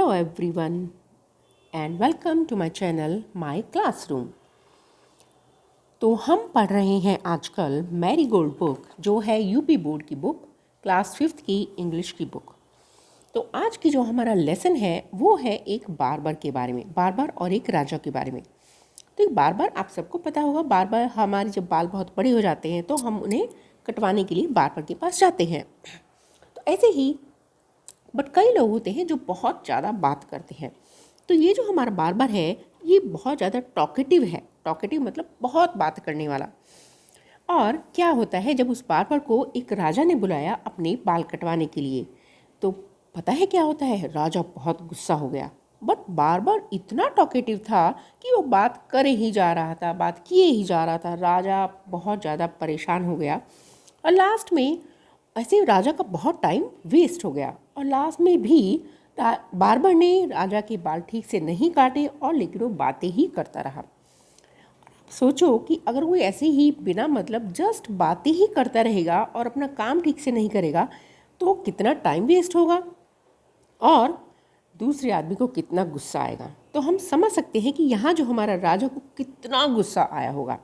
Hello everyone and welcome to my channel My Classroom। तो हम पढ़ रहे हैं आजकल मैरीगोल्ड बुक, जो है यूपी बोर्ड की बुक, क्लास 5th की इंग्लिश की बुक। तो आज की जो हमारा लेसन है वो है एक बार्बर के बारे में, बार्बर और एक राजा के बारे में। तो एक बार्बर आप सबको पता होगा, बार्बर हमारे जब बाल बहुत बड़े हो जाते हैं तो हम उन्हें कटवाने के लिए बार्बर के पास जाते हैं। तो ऐसे ही बट कई लोग होते हैं जो बहुत ज़्यादा बात करते हैं। तो ये जो हमारा बार्बर है ये बहुत ज़्यादा टॉकेटिव है। टॉकेटिव मतलब बहुत बात करने वाला। और क्या होता है, जब उस बार्बर को एक राजा ने बुलाया अपने बाल कटवाने के लिए, तो पता है क्या होता है, राजा बहुत गुस्सा हो गया। बट बार्बर इतना टॉकेटिव था कि वो बात करे ही जा रहा था, बात किए ही जा रहा था। राजा बहुत ज़्यादा परेशान हो गया और लास्ट में ऐसे राजा का बहुत टाइम वेस्ट हो गया। और लास्ट में भी बार्बर ने राजा के बाल ठीक से नहीं काटे और लेकिन वो बातें ही करता रहा। सोचो कि अगर कोई ऐसे ही बिना मतलब जस्ट बातें ही करता रहेगा और अपना काम ठीक से नहीं करेगा तो कितना टाइम वेस्ट होगा और दूसरे आदमी को कितना गुस्सा आएगा। तो हम समझ सकते हैं कि यहाँ जो हमारा राजा को कितना गुस्सा आया होगा।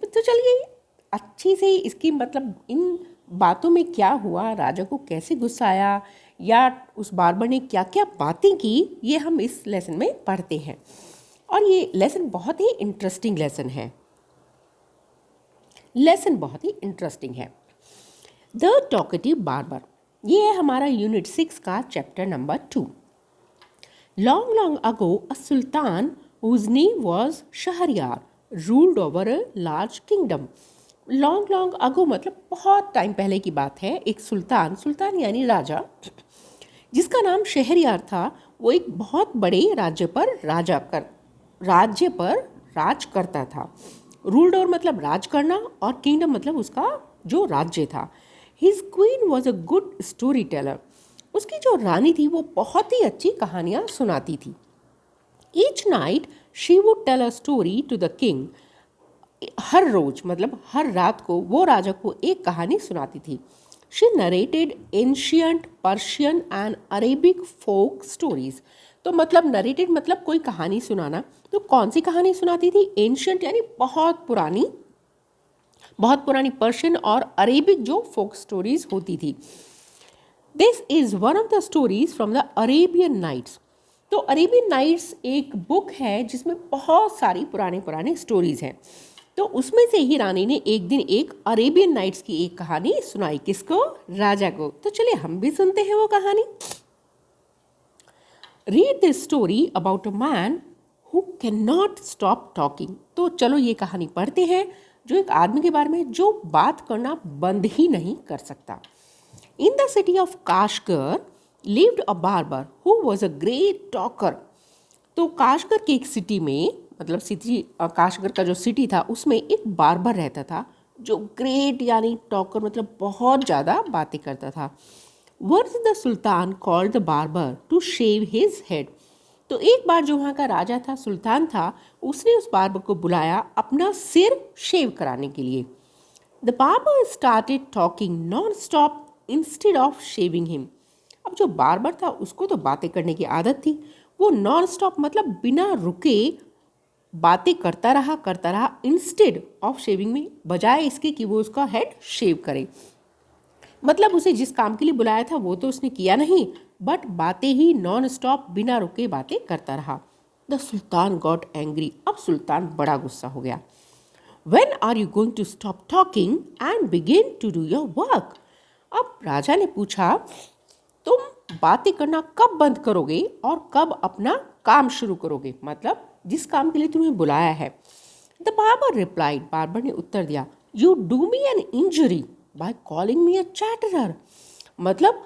तो चलिए अच्छी से इसकी मतलब इन बातों में क्या हुआ, राजा को कैसे गुस्सा आया या उस बार्बर ने क्या क्या बातें की, ये हम इस लेसन में पढ़ते हैं। और ये लेसन बहुत ही इंटरेस्टिंग लेसन है। लेसन बहुत ही इंटरेस्टिंग है। द टॉकेटिव बार्बर, ये है हमारा यूनिट 6 का chapter number 2। Long long ago a Sultan whose name was Shahryar ruled over a large kingdom। Long long ago मतलब बहुत टाइम पहले की बात है। एक सुल्तान, सुल्तान यानी राजा, जिसका नाम शहरयार था, वो एक बहुत बड़े राज्य पर राज करता था। रूल्ड ओवर मतलब राज करना और किंगडम मतलब उसका जो राज्य था। His queen was a good story teller. उसकी जो रानी थी वो बहुत ही अच्छी कहानियाँ सुनाती थी। Each night she would tell a story to the king. हर रोज मतलब हर रात को वो राजा को एक कहानी सुनाती थी। She narrated ancient Persian and Arabic folk stories. तो मतलब नरेटेड मतलब कोई कहानी सुनाना। तो कौन सी कहानी सुनाती थी? एंशियंट यानी बहुत पुरानी पर्शियन और अरेबिक जो फोक स्टोरीज होती थी। This is one of the stories from the Arabian Nights. तो अरेबियन नाइट्स एक बुक है जिसमें बहुत सारी पुराने स्टोरीज हैं। तो उसमें से ही रानी ने एक दिन एक अरेबियन नाइट्स की एक कहानी सुनाई। किसको? राजा को। तो चलिए हम भी सुनते हैं वो कहानी। Read this story about a man who can not stop talking. तो चलो ये कहानी पढ़ते हैं, जो एक आदमी के बारे में जो बात करना बंद ही नहीं कर सकता। In the city of Kashgar lived a barber who was a great talker. तो काशगर की एक सिटी में, मतलब सिटी काशगर का जो सिटी था उसमें एक बार्बर रहता था जो ग्रेट यानी टॉकर मतलब बहुत ज़्यादा बातें करता था। Worse the sultan called the barber to shave his head. तो एक बार जो वहाँ का राजा था, सुल्तान था, उसने उस बार्बर को बुलाया अपना सिर शेव कराने के लिए। The barber started talking non stop instead of shaving him. अब जो बार्बर था उसको तो बातें करने की आदत थी। वो नॉन स्टॉप मतलब बिना रुके बातें करता रहा इंस्टेड ऑफ शेविंग में, बजाय इसके कि वो उसका हेड शेव करे। मतलब उसे जिस काम के लिए बुलाया था वो तो उसने किया नहीं, बट बातें ही नॉन स्टॉप बिना रुके बातें करता रहा। The sultan got angry. अब सुल्तान बड़ा गुस्सा हो गया। When are you going to stop talking and begin to do your work? अब राजा ने पूछा, तुम बातें करना कब बंद करोगे और कब अपना काम शुरू करोगे, मतलब जिस काम के लिए तुम्हें बुलाया है। The barber replied. बार्बर ने उत्तर दिया, you do me an injury by calling me a chatterer. मतलब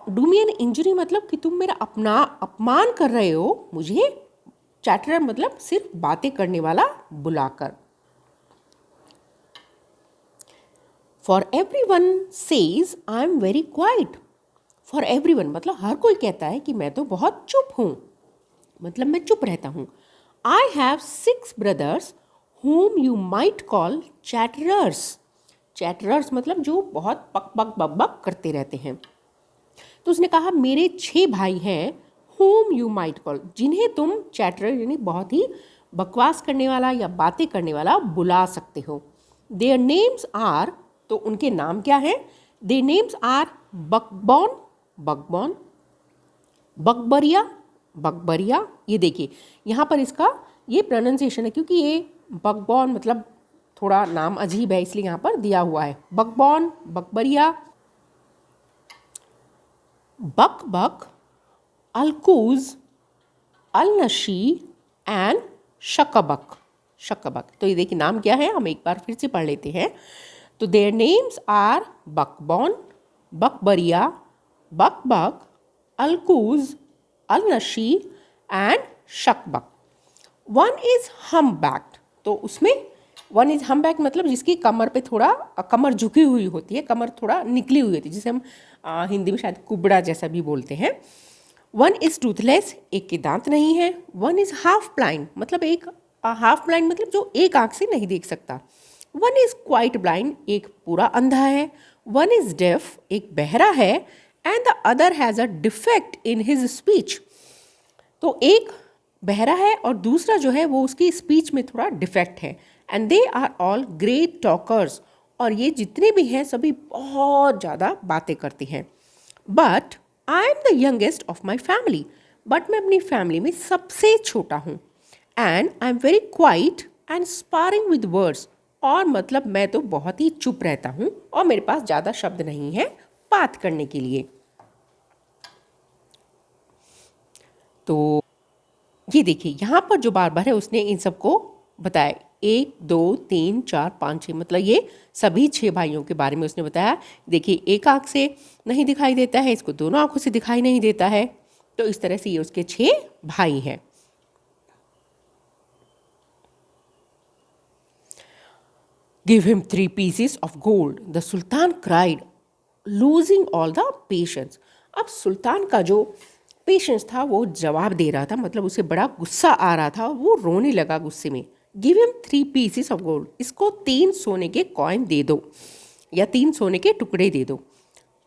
डू मी एन इंजरी मतलब कि तुम मेरा अपना अपमान कर रहे हो मुझे, चैटरर मतलब सिर्फ बातें करने वाला बुलाकर। For every one says I am very quite. For every one मतलब हर कोई कहता है कि मैं तो बहुत चुप हूँ, मतलब मैं चुप रहता हूँ। I have 6 brothers whom you might call chatterers। chatterers मतलब जो बहुत पक पक बक बक करते रहते हैं। तो उसने कहा मेरे 6 भाई हैं, whom you might call, जिन्हें तुम चैटर यानी बहुत ही बकवास करने वाला या बातें करने वाला बुला सकते हो. Their names are, तो उनके नाम क्या हैं? Their names are बकबॉन, बकबॉन, बकबरिया, बकबरिया. ये देखिए यहाँ पर इसका ये प्रोनाउंसिएशन है, क्योंकि ये बकबॉन मतलब थोड़ा नाम अजीब है इसलिए यहाँ पर दिया हुआ है. बकबॉन, Bakbarah, Bakbak, Alcouz, Alnaschar and शकबक, शकबक. तो ये देखिए नाम क्या है, हम एक बार फिर से पढ़ लेते हैं. तो their names are Bakbon, Bakbarah, Bakbak, Alcouz, Alnaschar and Schacabac. One is humpbacked, तो उसमें वन इज हम्बैक मतलब जिसकी कमर पे थोड़ा कमर झुकी हुई होती है, कमर थोड़ा निकली हुई होती है, जिसे हम हिंदी में शायद कुबड़ा जैसा भी बोलते हैं. वन इज टूथलेस, एक के दांत नहीं है. वन इज हाफ ब्लाइंड मतलब एक हाफ ब्लाइंड मतलब जो एक आंख से नहीं देख सकता. वन इज क्वाइट ब्लाइंड, एक पूरा अंधा है. वन इज डेफ, एक बहरा है. And the other has a defect in his speech, तो एक बहरा है और दूसरा जो है वो उसकी स्पीच में थोड़ा डिफेक्ट है. And they are all great talkers, और ये जितने भी हैं सभी बहुत ज़्यादा बातें करते हैं. But I am the youngest of my family, but मैं अपनी फैमिली में सबसे छोटा हूँ. And I am very quiet and sparring with words, और मतलब मैं तो बहुत ही चुप रहता हूँ और मेरे पास ज़्यादा शब्द नहीं है बात करने के लिए. तो ये देखिए यहाँ पर जो बार बार है उसने इन सबको बताया. 1 2 3 4 5 6 मतलब ये सभी 6 भाइयों के बारे में उसने बताया. देखिए एक आँख से नहीं दिखाई देता है, इसको दोनों आँखों से दिखाई नहीं देता है. तो इस तरह से ये उसके 6 भाई हैं. Give him 3 pieces of gold, the sultan cried, losing all the patience. अब सुल्तान का जो पेशेंस था वो जवाब दे रहा था, मतलब उसे बड़ा गुस्सा आ रहा था, वो रोने लगा गुस्से में. Give him 3 pieces of gold, इसको 3 सोने के कॉइन दे दो या 3 सोने के टुकड़े दे दो.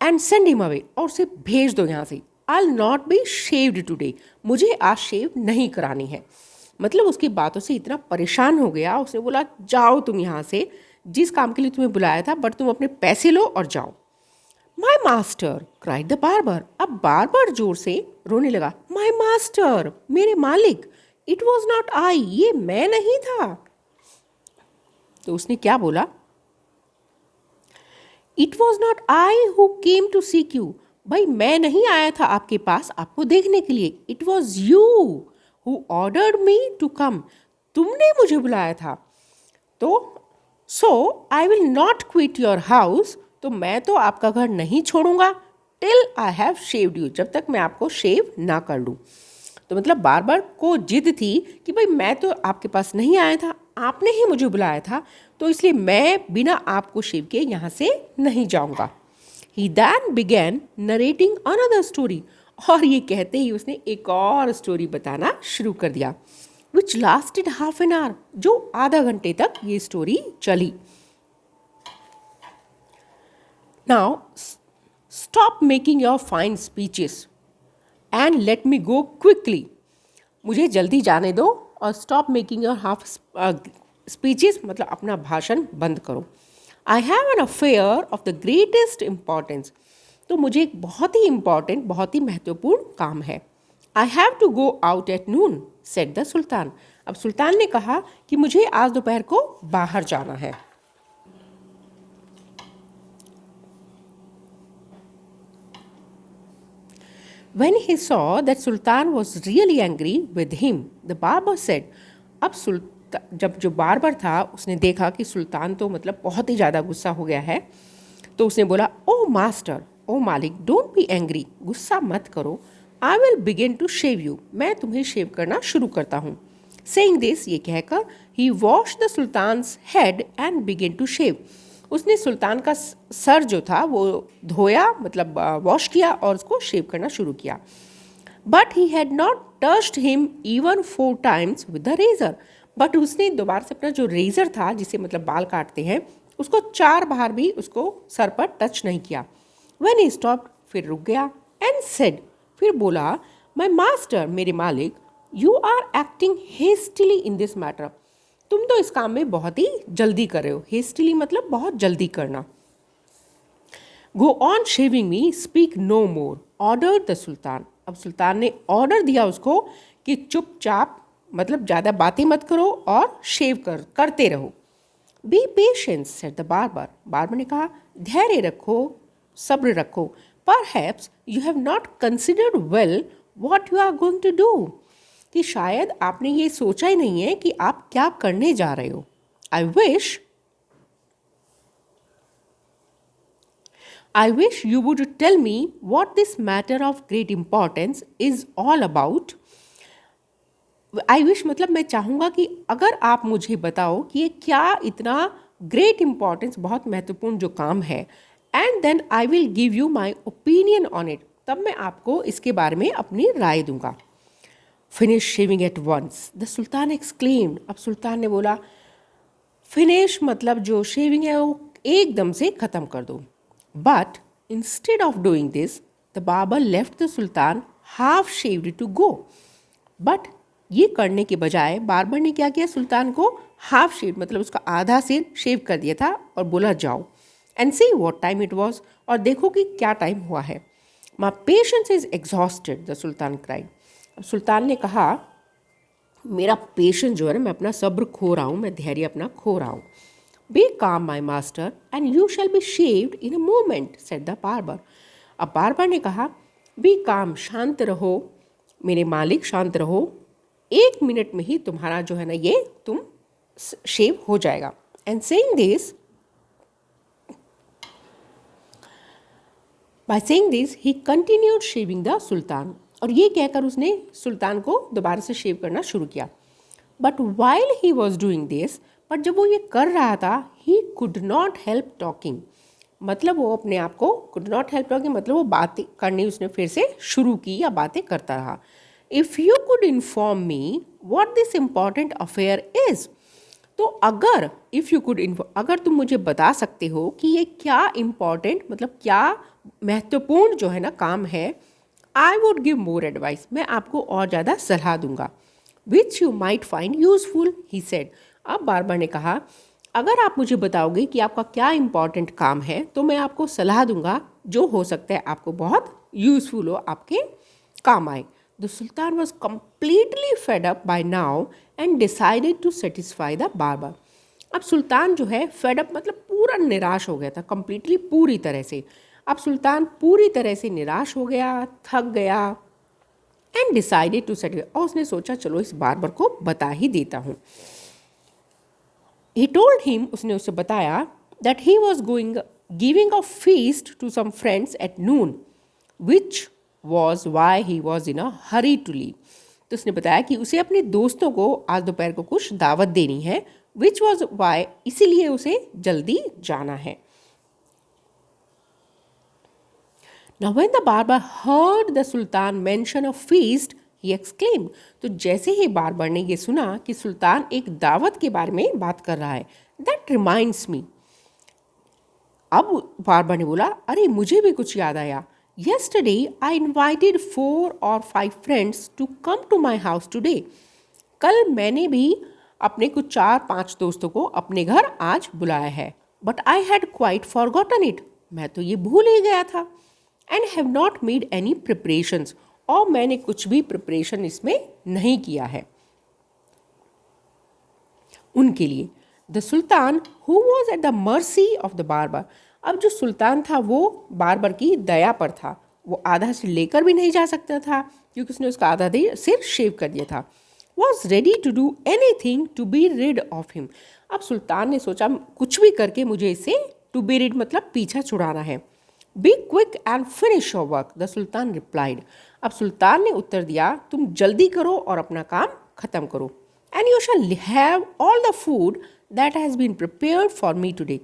एंड सेंड हिम अवे, और उसे भेज दो यहाँ से. आई will not be shaved today, मुझे आज शेव नहीं करानी है. मतलब उसकी बातों से इतना परेशान हो गया, उसने बोला जाओ तुम यहाँ से, जिस काम के लिए तुम्हें बुलाया था, बट तुम अपने पैसे लो और जाओ. My master cried the barber, अब बार्बर जोर से रोने लगा. माई मास्टर, मेरे मालिक. इट वॉज नॉट आई, ये मैं नहीं था. तो उसने क्या बोला? It was not I who came to seek you, भाई मैं नहीं आया था आपके पास आपको देखने के लिए. It was you who ordered me to come, तुमने मुझे बुलाया था. तो so I will not quit your house, तो मैं तो आपका घर नहीं छोड़ूंगा. Till I have shaved you, जब तक मैं आपको शेव ना कर लूँ. तो मतलब बार बार को जिद थी कि भाई मैं तो आपके पास नहीं आया था, आपने ही मुझे बुलाया था, तो इसलिए मैं बिना आपको शेव किए यहाँ से नहीं जाऊँगा. He then began narrating another story, और ये कहते ही उसने एक और स्टोरी बताना शुरू कर दिया. विच लास्टेड हाफ एन आवर, जो आधा घंटे तक ये स्टोरी चली. Now stop making your fine speeches and let me go quickly, मुझे जल्दी जाने दो और stop making your half speeches मतलब अपना भाषण बंद करो. I have an affair of the greatest importance, तो मुझे एक बहुत ही इम्पॉर्टेंट बहुत ही महत्वपूर्ण काम है. I have to go out at noon said the sultan, अब सुल्तान ने कहा कि मुझे आज दोपहर को बाहर जाना है. When he saw that Sultan was really angry with him, the barber said, अब जब जो बार्बर था उसने देखा कि सुल्तान तो मतलब बहुत ही ज़्यादा गुस्सा हो गया है, तो उसने बोला ओ मास्टर, ओ मालिक, डोंट बी एंग्री, गुस्सा मत करो. I will begin to shave you, मैं तुम्हें शेव करना शुरू करता हूँ. सेइंग दिस, ये कहकर he wash the sultan's head and begin to shave, उसने सुल्तान का सर जो था वो धोया मतलब वॉश किया और उसको शेव करना शुरू किया. But he had not touched him even 4 times with the razor, but उसने दोबारा से अपना जो रेजर था जिसे मतलब बाल काटते हैं उसको 4 बार भी उसको सर पर टच नहीं किया. व्हेन ही स्टॉप्ड, फिर रुक गया. एंड सेड, फिर बोला, माई मास्टर, मेरे मालिक, you are acting hastily in this matter. तुम तो इस काम में बहुत ही जल्दी कर रहे हो। हेस्टिली मतलब बहुत जल्दी करना। Go on shaving me, speak no more, ordered the sultan. अब सुल्तान ने ऑर्डर दिया उसको कि चुपचाप मतलब ज़्यादा बातें मत करो और शेव करते रहो। Be patience said the barber, barber ने कहा धैर्य रखो, सब्र रखो। Perhaps you have not considered well what you are going to do, कि शायद आपने ये सोचा ही नहीं है कि आप क्या करने जा रहे हो। I wish you would tell me what this matter of great importance is all about. I wish मतलब मैं चाहूँगा कि अगर आप मुझे बताओ कि ये क्या इतना ग्रेट इम्पॉर्टेंस, बहुत महत्वपूर्ण जो काम है, and then I will give you my opinion on it, तब मैं आपको इसके बारे में अपनी राय दूंगा। Finish shaving at once, the sultan exclaimed. अब सुल्तान ने बोला फिनिश मतलब जो शेविंग है वो एकदम से ख़त्म कर दो। But instead of doing this the barber left the sultan half shaved to go. But ये करने के बजाय बार्बर ने क्या किया, सुल्तान को हाफ शेव मतलब उसका आधा सिर शेव कर दिया था और बोला जाओ, and see what time it was, और देखो कि क्या टाइम हुआ है। My patience is exhausted, the sultan cried. अब सुल्तान ने कहा मेरा पेशेंस जो है ना, मैं अपना सब्र खो रहा हूँ, मैं धैर्य अपना खो रहा हूँ। बी काम my master and you shall be shaved in a moment, said the barber. अब बार्बर ने कहा बी काम, शांत रहो मेरे मालिक, शांत रहो, 1 मिनट में ही तुम्हारा जो है ना ये तुम शेव हो जाएगा। And saying this, by saying this he continued shaving the sultan, और ये कहकर उसने सुल्तान को दोबारा से शेव करना शुरू किया। But while he was doing this, but जब वो ये कर रहा था, he could not help talking, मतलब वो अपने आप को कुड नॉट हेल्प टॉकिंग मतलब वो बातें करनी उसने फिर से शुरू की या बातें करता रहा। If you could inform me what this important affair is, तो अगर इफ़ यू कुड अगर तुम मुझे बता सकते हो कि ये क्या इम्पॉर्टेंट मतलब क्या महत्वपूर्ण जो है ना काम है, I would give more advice, मैं आपको और ज़्यादा सलाह दूंगा। Which you might find useful, he said. अब बार्बर ने कहा अगर आप मुझे बताओगे कि आपका क्या इम्पॉर्टेंट काम है तो मैं आपको सलाह दूंगा जो हो सकता है आपको बहुत यूजफुल हो, आपके काम आए। The sultan was completely fed up by now and decided to satisfy the barber. अब सुल्तान जो है फेड अप मतलब पूरा निराश हो गया था, कम्प्लीटली पूरी तरह से। अब सुल्तान पूरी तरह से निराश हो गया, थक गया, एंड डिसाइडेड टू सेटिस्फाई, और उसने सोचा चलो इस बार्बर को बता ही देता हूँ। He told him, उसने उसे बताया that he was giving a feast to some friends at noon, which was why he was in a hurry to leave. तो उसने बताया कि उसे अपने दोस्तों को आज दोपहर को कुछ दावत देनी है, which was why इसीलिए उसे जल्दी जाना है। Now when the barber heard the sultan mention a feast, he exclaimed, तो जैसे ही बार्बर ने ये सुना कि सुल्तान एक दावत के बारे में बात कर रहा है, that reminds me, अब बार्बर ने बोला अरे मुझे भी कुछ याद आया। Yesterday I invited 4 or 5 friends to come to my house today. कल मैंने भी अपने कुछ 4-5 दोस्तों को अपने घर आज बुलाया है। But I had quite forgotten it, मैं तो ये भूल ही गया था। And have not made any preparations, और मैंने कुछ भी प्रिपरेशन इसमें नहीं किया है उनके लिए। The sultan who was at the mercy of the barber, अब जो सुल्तान था वो बार्बर की दया पर था, वो आधा सिर लेकर भी नहीं जा सकता था क्योंकि उसने उसका आधा सिर शेव कर दिया था। Was ready to do anything to be rid of him, अब सुल्तान ने सोचा कुछ भी करके मुझे इसे टू बी रिड मतलब पीछा छुड़ाना है। Be quick and finish your work, the sultan replied, अब सुल्तान ने उत्तर दिया तुम जल्दी करो और अपना काम ख़त्म करो। And you shall have all the food that has been prepared for me today,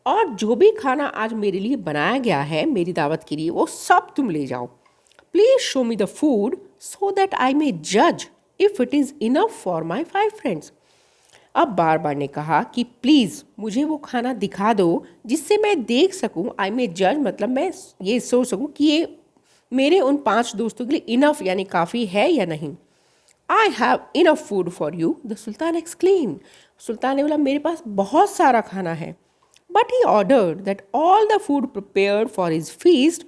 और जो भी खाना आज मेरे लिए बनाया गया है मेरी दावत के लिए वो सब तुम ले जाओ। Please show me the food so that I may जज if it is enough for my 5 friends. अब बार्बर ने कहा कि प्लीज़ मुझे वो खाना दिखा दो जिससे मैं देख सकूं, आई मे जज मतलब मैं ये सोच सकूं कि ये मेरे उन 5 दोस्तों के लिए इनफ यानी काफ़ी है या नहीं। I have enough food for you, the sultan exclaim. सुल्तान ने बोला मेरे पास बहुत सारा खाना है। But he ordered that all the food prepared for his feast,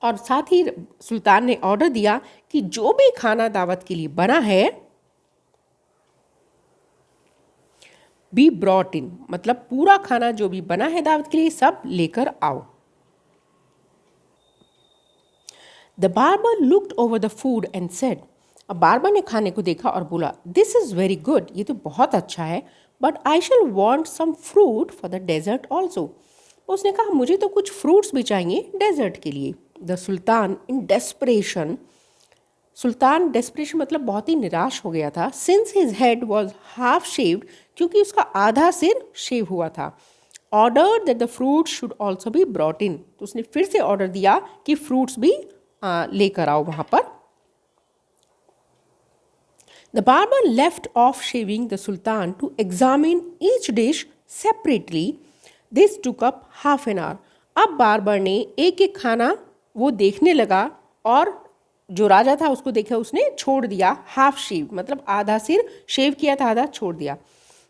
और साथ ही सुल्तान ने ऑर्डर दिया कि जो भी खाना दावत के लिए बना है बी ब्रॉट इन, मतलब पूरा खाना जो भी बना है दावत के लिए सब लेकर आओ। The barber looked over the food and said, अब बार्बर ने खाने को देखा और बोला दिस इज़ वेरी गुड, ये तो बहुत अच्छा है, but I shall want some fruit for the dessert also. उसने कहा मुझे तो कुछ फ्रूट्स भी चाहिए डेजर्ट के लिए। The sultan in desperation, Sultan desperation मतलब बहुत ही निराश हो गया था, since his head was half shaved, क्योंकि उसका आधा सिर शेव हुआ था। Order that the fruit should also be brought in, तो उसने फिर से ऑर्डर दिया कि फ्रूट्स भी लेकर आओ वहाँ पर। The barber left off shaving the sultan to examine each dish separately. This took up half an hour. अब बार्बर ने एक एक खाना वो देखने लगा और जो राजा था उसको देखा, उसने छोड़ दिया हाफ शेव, मतलब आधा सिर शेव किया था, आधा छोड़ दिया।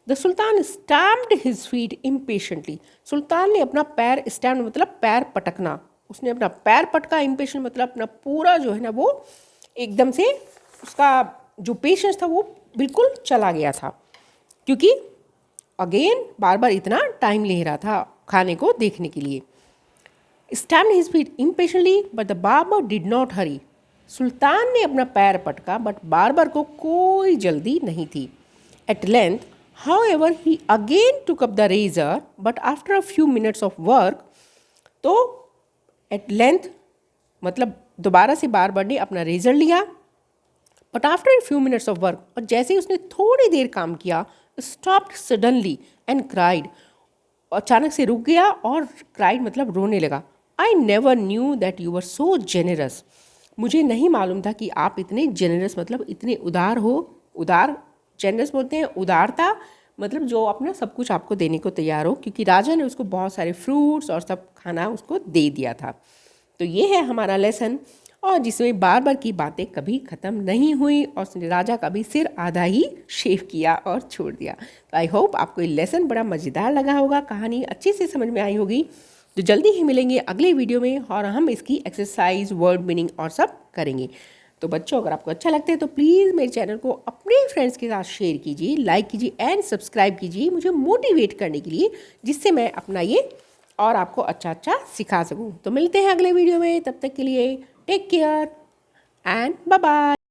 The sultan stamped his feet impatiently, सुल्तान ने अपना पैर, स्टैम्प मतलब पैर पटकना, उसने अपना पैर पटका, इम्पेशेंट मतलब अपना पूरा जो है ना वो एकदम से उसका जो पेशेंस था वो बिल्कुल चला गया था, क्योंकि अगेन बार बार इतना टाइम ले रहा था खाने को देखने के लिए। Stamped his feet impatiently but the barber did not hurry, सुल्तान ने अपना पैर पटका बट बार्बर को कोई जल्दी नहीं थी। At length however he again took up the razor but after a few minutes of work, तो एट लेंथ मतलब दोबारा से बार्बर ने अपना रेजर लिया, but after a few minutes of work, और जैसे ही उसने थोड़ी देर काम किया, स्टॉप्ड सडनली एंड क्राइड, अचानक से रुक गया और क्राइड मतलब रोने लगा। I never knew that you were so generous, मुझे नहीं मालूम था कि आप इतने जेनरस मतलब इतने उदार हो। उदार, जेनरस बोलते हैं उदारता, मतलब जो अपना सब कुछ आपको देने को तैयार हो, क्योंकि राजा ने उसको बहुत सारे फ्रूट्स और सब खाना उसको दे दिया था। तो ये है हमारा लेसन, और जिसमें बार्बर की बातें कभी ख़त्म नहीं हुई और उसने राजा का भी सिर आधा ही शेव किया और छोड़ दिया। तो आई होप आपको ये लेसन बड़ा मज़ेदार लगा होगा, कहानी अच्छे से समझ में आई होगी। तो जल्दी ही मिलेंगे अगले वीडियो में और हम इसकी एक्सरसाइज, वर्ड मीनिंग और सब करेंगे। तो बच्चों, अगर आपको अच्छा लगता है तो प्लीज़ मेरे चैनल को अपने फ्रेंड्स के साथ शेयर कीजिए, लाइक कीजिए एंड सब्सक्राइब कीजिए, मुझे मोटिवेट करने के लिए, जिससे मैं अपना ये और आपको अच्छा अच्छा सिखा सकूँ। तो मिलते हैं अगले वीडियो में, तब तक के लिए take care and bye bye.